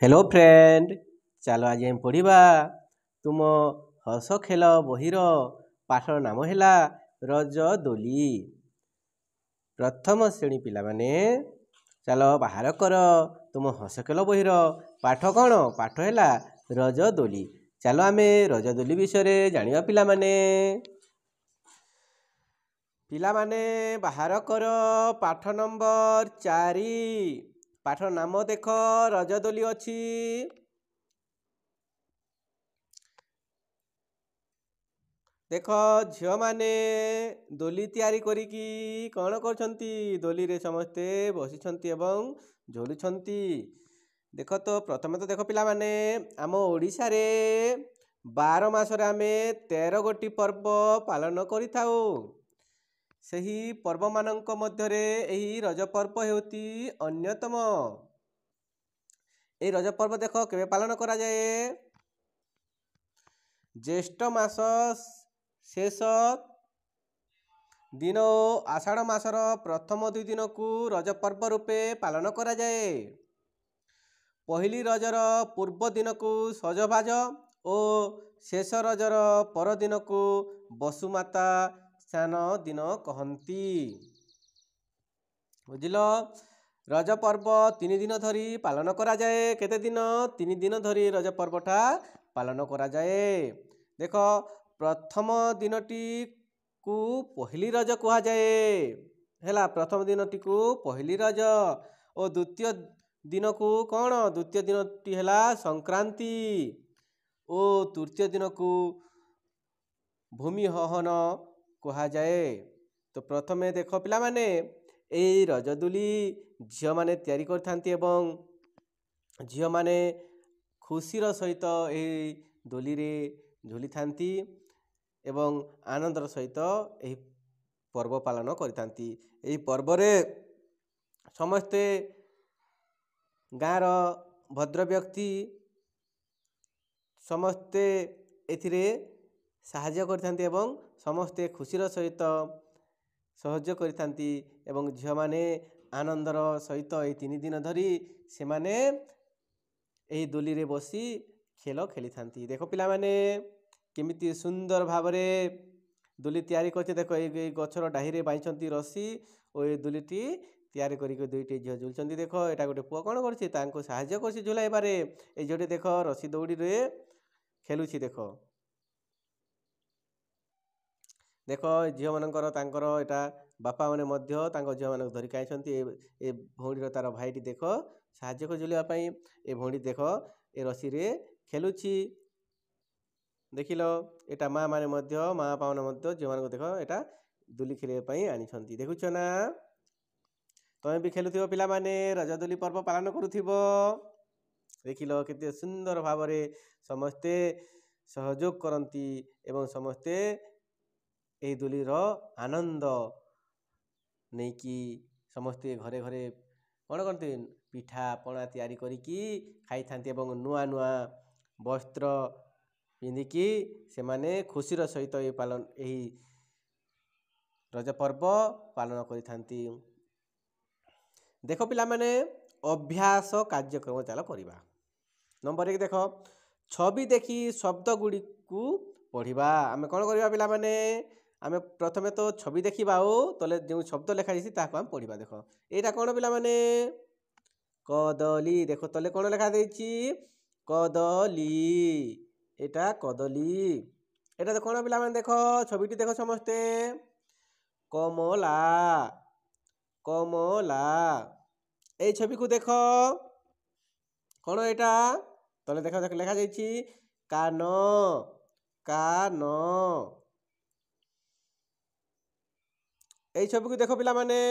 Hello friend, चलो आज हम पढ़ा तुम हस खेल बहीर पाठर नाम है रजदोली। प्रथम श्रेणी पिला माने चलो बाहर कर तुम हस खेल बहीर पाठ कौन पाठ है रजदोली। चलो आम रजदोली विषय जानिबा पिला माने। पिला माने बाहर कर पाठ नंबर 4। पाठर नाम देख रजदोली अच्छी। देख झील मैंने दोली तैयारी करिकी कौन करछंती दोली रे समस्ते बसिछंती एवं झुलुछंती। देख तो प्रथम तो देख पिला माने आम ओडिशा रे 12 मासरे आमे 13 गोटी पर्व पालन करिथाउ। सही पर्व मानक मध्यरे एही रज पर्व हेउती अन्यतम। ए रज पर्व देख केबे पालन करा जाए, ज्येष्ठ मास शेष दिन आषाढ़ मासर प्रथम 2 दिन को रज पर्व रूपे पालन करा जाए। पहली रजर पूर्व दिन को सजभाज और शेष रजर पर दिन को बसुमाता स्नान दिन कहती। बुझिल, रज पर्व 3 दिन धरी पालन करा जाए। केते दिन? 3 दिन धरी रज पर्वटा पालन करा जाए। देख प्रथम दिनटी को पहली रज कहा जाए हैला। प्रथम दिनटी को पहली रज और द्वितीय दिन को कौन? द्वितीय दिनटी हैला संक्रांति और तृतीय दिन को भूमि हवन कहा जाए। तो प्रथमे देख पिला माने एई रजदोली झील माने तैयारी करथांती एवं झील माने खुशीर सहित एई दोली रे झुली थांती एवं आनंदर सहित एही पर्व पालन करिथांती। एही पर्व रे समस्ते गाँर भद्र व्यक्ति समस्ते एथिरे साहाय्य करिथांती एवं समस्ते खुशीर सहित सहयोग करिथांती एवं झील माने आनंदर सहित एही 3 दिन धरी से माने एही दोली रे बसी खेल खेली थांती। देखो पिला माने केमिति सुंदर भावरे दोली तैयारी करछे। देखो ए गछर डाही रे बांधछंती रस्सी और ए दोलीटी तैयारी करिक दुईटी झील झुलछंती। देखो एटा गोटे पुआ कोन करछि तांको साहाय्य करछि झुलाइबारे। ए जोटे देखो रस्सी दौड़ी रे खेलुछि। देखो देखो झील मानकर तांकर एटा बापा माने मध्य तांको झील मानक धरिक आइछंती। ए भौणीर तार भाईटी देखो साहाय्य कर झुलिया पई ए भौणी देखो ए रस्सी रे खेलुछि। देखिलो एटा माँ माने मध्य माँ बापा माने मध्य झील मानक देखो एटा दोली खेलिया पई आनिछंती। देखुछ ना, तमे भी खेलुथिबो पिला माने रजदोली पर्व पालन करुथिबो। देखिलो केते सुंदर भावरे समस्ते सहयोग करंती एवं समस्ते एही दोलीर आनंद नेकी समस्ते घरे घरे कौन करते पिठा पଣା तैयारी करिकी खाई थांती एवं नुआ नुआ वस्त्र पिंधिकी से माने खुशीर सहित एही रज पर्व पालन करि थांती। देखो पिला माने अभ्यास कार्यक्रम चलो करिबा। नंबर 1 देखो छवि देखी शब्द गुडी को पढ़िबा। आमे कौन करिबा पिला माने आमे प्रथमे तो छवि देखिबा ओ तले जो शब्द लिखा दिसी ताको हम पढ़िबा। देखो एटा कौन पिला माने कदली। देखो तले कौन लिखा देछि कदली, एटा कदली। एटा तो कौन पिला माने देखो छविटी देखो समस्ते कमला कमला। ए छवि को देखो कौन एटा तले देखो देखो लिखा देछि कान कान। ए छवि को देखो पिला माने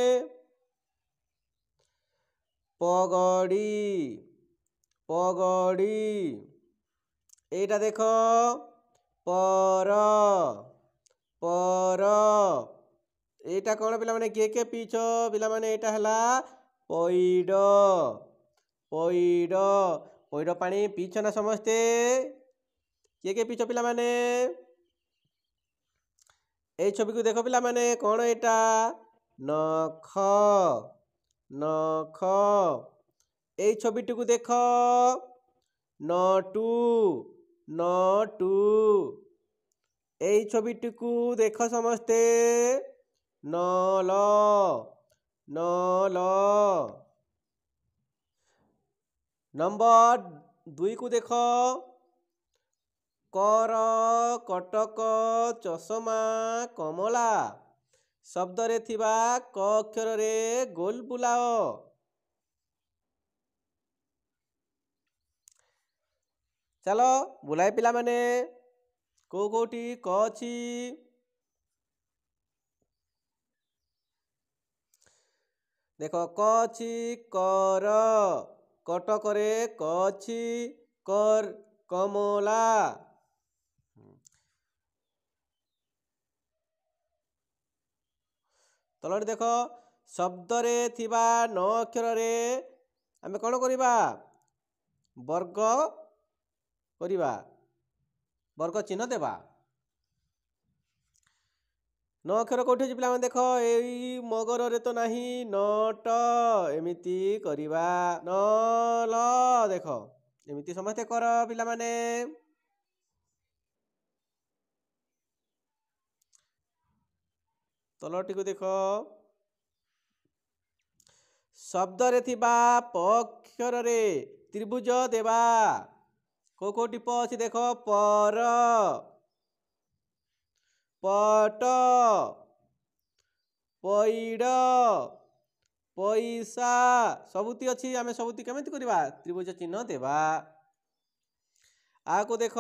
पगड़ी पगड़ी। एटा देखो पर पर। एटा कौन पिला माने के पीछ पिला माने एटा हला पैड पैड। पैड पानी पीछ ना समस्ते के पीछ पिला माने। ए छवि को देखो पिला माने कौन एटा नख नख। ए छविटी को देखो নটু নটু। এই ছবিটিକୁ ଦେଖ ସମସ୍ତେ। ନଲ ନଲ। ନମ୍ବର 2 କୁ ଦେଖ। କର କଟକ ଚଷମା କମଳା। ଶବ୍ଦରେ ଥିବା କ ଅକ୍ଷରରେ ଗୋଲ ବୁଲାଅ। ଚାଲ ବୁଲାଏ ପିଲାମାନେ। କୋଉଠି କ ଅଛି? ଦେଖ କ ଅଛି କର। କଟକରେ କ ଅଛି କର କମଲା। ତଳରେ ଦେଖ ଶବ୍ଦରେ ଥିବା ନ ଅକ୍ଷରରେ ଆମେ କ'ଣ କରିବା? ବର୍ଗ କରିବା, ବର୍ଗ ଚିହ୍ନ ଦେବା। ନ ଅକ୍ଷର କୋଉଠି ଅଛି ପିଲାମାନେ? ଦେଖ ଏଇ ମଗରରେ ତ ନାହିଁ, ନଟ ଏମିତି କରିବା। ନଲ ଦେଖ ଏମିତି ସମସ୍ତେ କର ପିଲାମାନେ। ତଲଟିକୁ ଦେଖ। ଶବ୍ଦରେ ଥିବା ପ ଅକ୍ଷରରେ ତ୍ରିଭୁଜ ଦେବା। କୋଉଠି ପ ଅଛି? ଦେଖ ପର, ପଟ, ପଇଡ଼, ପଇସା ସବୁତି ଅଛି। ଆମେ ସବୁତି କେମିତି କରିବା? ତ୍ରିଭୁଜ ଚିହ୍ନ ଦେବା। ଆକୁ ଦେଖ